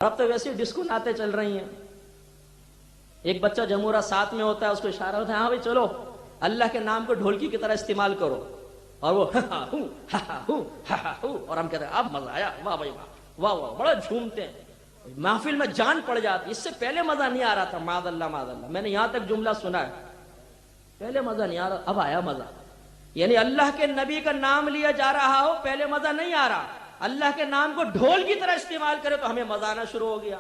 اب تو ویسے ڈسکو نعتیں چل رہی ہیں. ایک بچہ جمورہ ساتھ میں ہوتا ہے، اس کو اشارہ ہوتا ہے ہاں بھائی چلو اللہ کے نام کو ڈھولکی کی طرح استعمال کرو، اور وہ اور ہم کہتے ہیں اب مزہ آیا، واہ بھائی واہ واہ واہ، بڑا جھومتے ہیں، محفل میں جان پڑ جاتی. اس سے پہلے مزہ نہیں آ رہا تھا، معاذ اللہ معاذ اللہ، میں نے یہاں تک جملہ سنا ہے، پہلے مزہ نہیں آ رہا، اب آیا مزہ. یعنی اللہ کے نبی کا نام لیا جا رہا ہو، پہلے مزہ نہیں آ رہا، اللہ کے نام کو ڈھول کی طرح استعمال کرے تو ہمیں مزہ آنا شروع ہو گیا.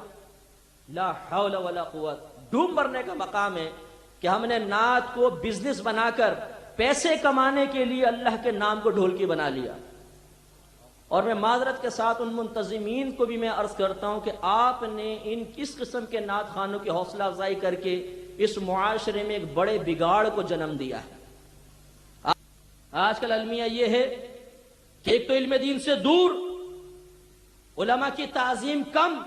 لا حول ولا قوت. ڈوب مرنے کا مقام ہے کہ ہم نے نعت کو بزنس بنا کر پیسے کمانے کے لیے اللہ کے نام کو ڈھولکی بنا لیا. اور میں معذرت کے ساتھ ان منتظمین کو بھی میں عرض کرتا ہوں کہ آپ نے ان کس قسم کے نعت خوانوں کی حوصلہ افزائی کر کے اس معاشرے میں ایک بڑے بگاڑ کو جنم دیا ہے. آج کل المیہ یہ ہے کہ ایک تو علم دین سے دور، علماء کی تعظیم کم،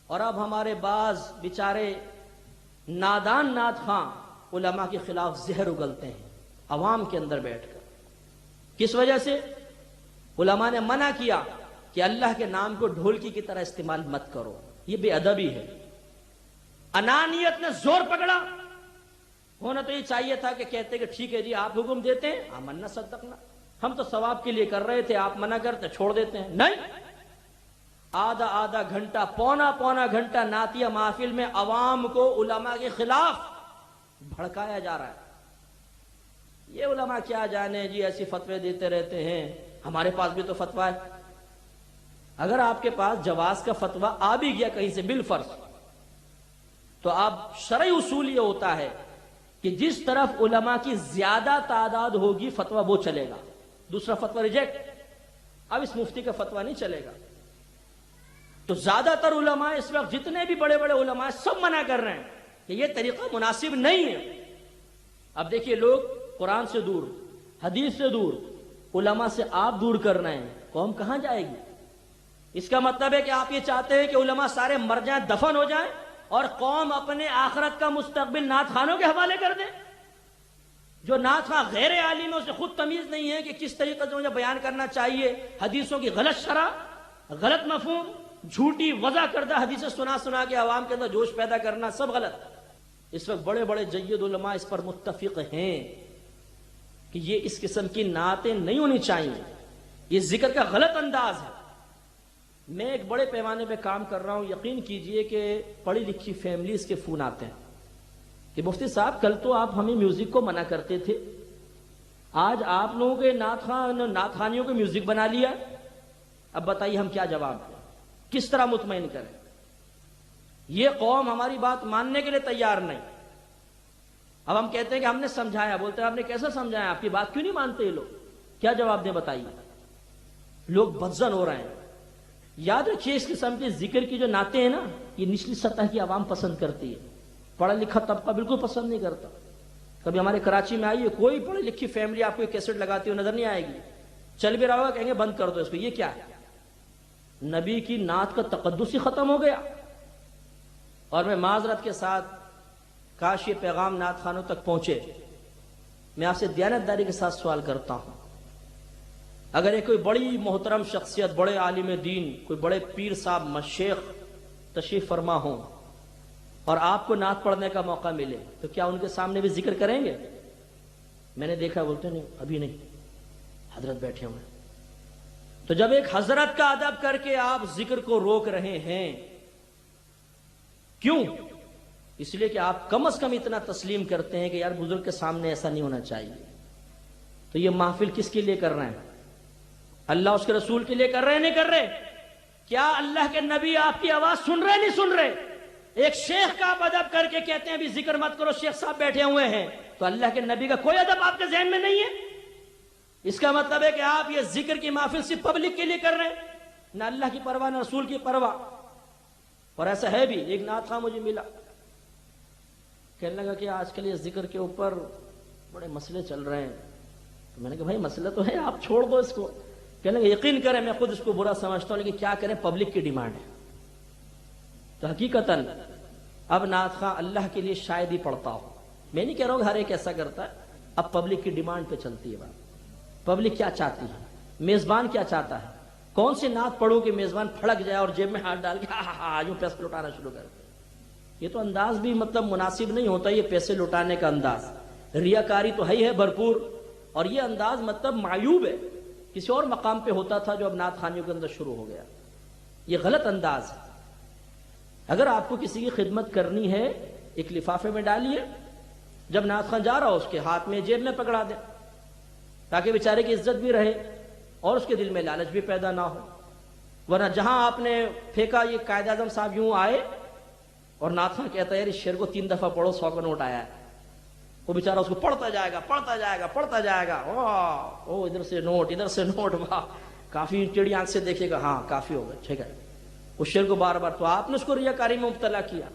اور اب ہمارے بعض بیچارے نادان نعت خواں علماء کے خلاف زہر اگلتے ہیں عوام کے اندر بیٹھ کر. کس وجہ سے؟ علماء نے منع کیا کہ اللہ کے نام کو ڈھولکی کی طرح استعمال مت کرو. یہ بے ادبی ہے. انانیت نے زور پکڑا. ہونا تو یہ چاہیے تھا کہ کہتے کہ ٹھیک ہے جی آپ حکم دیتے ہیں، آمنا صدقنا، ہم تو ثواب کے لیے کر رہے تھے، آپ منع کرتے چھوڑ دیتے ہیں. نہیں، آدھا آدھا گھنٹہ پونا پونا گھنٹہ نعتیہ محفل میں عوام کو علماء کے خلاف بھڑکایا جا رہا ہے. یہ علماء کیا جانے جی، ایسی فتوے دیتے رہتے ہیں. ہمارے پاس بھی تو فتویٰ ہے. اگر آپ کے پاس جواز کا فتویٰ آ بھی گیا کہیں سے بالفرض، تو آپ شرعی اصول یہ ہوتا ہے کہ جس طرف علماء کی زیادہ تعداد ہوگی فتویٰ وہ چلے گا، دوسرا فتویٰ ریجیکٹ. اب اس مفتی کا فتویٰ نہیں چلے گا. تو زیادہ تر علماء اس وقت جتنے بھی بڑے بڑے علماء سب منع کر رہے ہیں کہ یہ طریقہ مناسب نہیں ہے. اب دیکھیے لوگ قرآن سے دور، حدیث سے دور، علماء سے آپ دور کر رہے ہیں، قوم کہاں جائے گی؟ اس کا مطلب ہے کہ آپ یہ چاہتے ہیں کہ علماء سارے مر جائیں، دفن ہو جائیں، اور قوم اپنے آخرت کا مستقبل نعت خوانوں کے حوالے کر دے. جو نعت خواں غیر عالم ہے اسے خود تمیز نہیں ہے کہ کس طریقے سے مجھے بیان کرنا چاہیے. حدیثوں کی غلط شرح، غلط مفہوم، جھوٹی وضع کردہ حدیثیں سنا سنا کے عوام کے اندر جوش پیدا کرنا، سب غلط. اس وقت بڑے بڑے جید علماء اس پر متفق ہیں کہ یہ اس قسم کی نعتیں نہیں ہونی چاہیے. یہ ذکر کا غلط انداز ہے. میں ایک بڑے پیمانے پہ کام کر رہا ہوں. یقین کیجئے کہ پڑھی لکھی فیملیز کے فون آتے ہیں کہ مفتی صاحب کل تو آپ ہمیں میوزک کو منع کرتے تھے، آج آپ لوگوں کے نعت خوانیوں کو میوزک بنا لیا. اب بتائیے ہم کیا جواب دیں، کس طرح مطمئن کریں؟ یہ قوم ہماری بات ماننے کے لیے تیار نہیں. اب ہم کہتے ہیں کہ ہم نے سمجھایا، بولتے ہیں آپ نے کیسا سمجھایا، آپ کی بات کیوں نہیں مانتے یہ لوگ؟ کیا جواب دیں بتائیے؟ لوگ بدزن ہو رہے ہیں. یاد رکھیے اس قسم کے ذکر کی جو نعتیں ہیں نا، یہ نچلی سطح کی عوام پسند کرتی ہے، پڑھا لکھا طبقہ بالکل پسند نہیں کرتا. کبھی ہمارے کراچی میں آئیے، کوئی پڑھی لکھی فیملی آپ کو کیسٹ لگاتی ہوئی نظر نہیں آئے گی. چل بھی رہا ہوگا کہیں گے بند کر دو اس کو. یہ کیا ہے؟ نبی کی نعت کا تقدس ہی ختم ہو گیا. اور میں معذرت کے ساتھ، کاش یہ پیغام نعت خوانوں تک پہنچے. میں آپ سے دیانتداری کے ساتھ سوال کرتا ہوں، اگر یہ کوئی بڑی محترم شخصیت، بڑے عالم دین، کوئی بڑے پیر صاحب مشیخ تشریف فرما ہوں اور آپ کو نعت پڑھنے کا موقع ملے تو کیا ان کے سامنے بھی ذکر کریں گے؟ میں نے دیکھا بولتے نہیں ابھی نہیں، حضرت بیٹھے ہوئے. تو جب ایک حضرت کا ادب کر کے آپ ذکر کو روک رہے ہیں، کیوں؟ اس لیے کہ آپ کم از کم اتنا تسلیم کرتے ہیں کہ یار بزرگ کے سامنے ایسا نہیں ہونا چاہیے. تو یہ محفل کس کے لیے کر رہے ہیں؟ اللہ اس کے رسول کے لیے کر رہے ہیں نہیں کر رہے؟ کیا اللہ کے نبی آپ کی آواز سن رہے نہیں سن رہے؟ ایک شیخ کا آپ ادب کر کے کہتے ہیں بھی ذکر مت کرو، شیخ صاحب بیٹھے ہوئے ہیں، تو اللہ کے نبی کا کوئی ادب آپ کے ذہن میں نہیں ہے. اس کا مطلب ہے کہ آپ یہ ذکر کی محفل صرف پبلک کے لیے کر رہے ہیں، نہ اللہ کی پرواہ نہ رسول کی پرواہ. اور ایسا ہے بھی. ایک نعت خواں مجھے ملا، کہنے لگا کہ آج کل یہ ذکر کے اوپر بڑے مسئلے چل رہے ہیں. تو میں نے کہا بھائی مسئلہ تو ہے، آپ چھوڑ دو اس کو. کہنے لگا یقین کریں میں خود اس کو برا سمجھتا ہوں، لیکن کیا کریں پبلک کی ڈیمانڈ ہے. تو حقیقتاً اب نعت خواں اللہ کے لیے شاید ہی پڑھتا ہو. میں نہیں کہہ رہا ہوں کہ ہر ایک ایسا کرتا ہے، اب پبلک کی ڈیمانڈ پہ چلتی ہے بات. پبلک کیا چاہتی ہے، میزبان کیا چاہتا ہے. کون سی نعت پڑھو کہ میزبان پھڑک جائے اور جیب میں ہاتھ ڈال کے یوں پیسے لوٹانا شروع کر دے. یہ تو انداز بھی مطلب مناسب نہیں ہوتا یہ پیسے لوٹانے کا انداز. ریاکاری تو ہے بھرپور, اور یہ انداز مطلب معیوب ہے. کسی اور مقام پہ ہوتا تھا جو اب نعت خوانیوں کے اندر شروع ہو گیا. یہ غلط انداز ہے. اگر آپ کو کسی کی خدمت کرنی ہے ایک لفافے میں ڈالیے, جب نعت خواں جا رہا ہو اس کے ہاتھ میں جیب میں پکڑا دیں تاکہ بیچارے کی عزت بھی رہے اور اس کے دل میں لالچ بھی پیدا نہ ہو. ورنہ جہاں آپ نے پھینکا, یہ قائد اعظم صاحب یوں آئے اور نعت خواں کہتا ہے یار اس شعر کو 3 دفعہ پڑھو 100 کا نوٹ آیا ہے. وہ بیچارہ اس کو پڑھتا جائے گا پڑھتا جائے گا پڑھتا جائے گا, او ادھر سے نوٹ ادھر سے نوٹ, واہ کافی ٹیڑھی آنکھ سے دیکھے گا, ہاں کافی ہوگا ٹھیک ہے. اس شعر کو بار بار, تو آپ نے اس کو ریاکاری میں مبتلا کیا.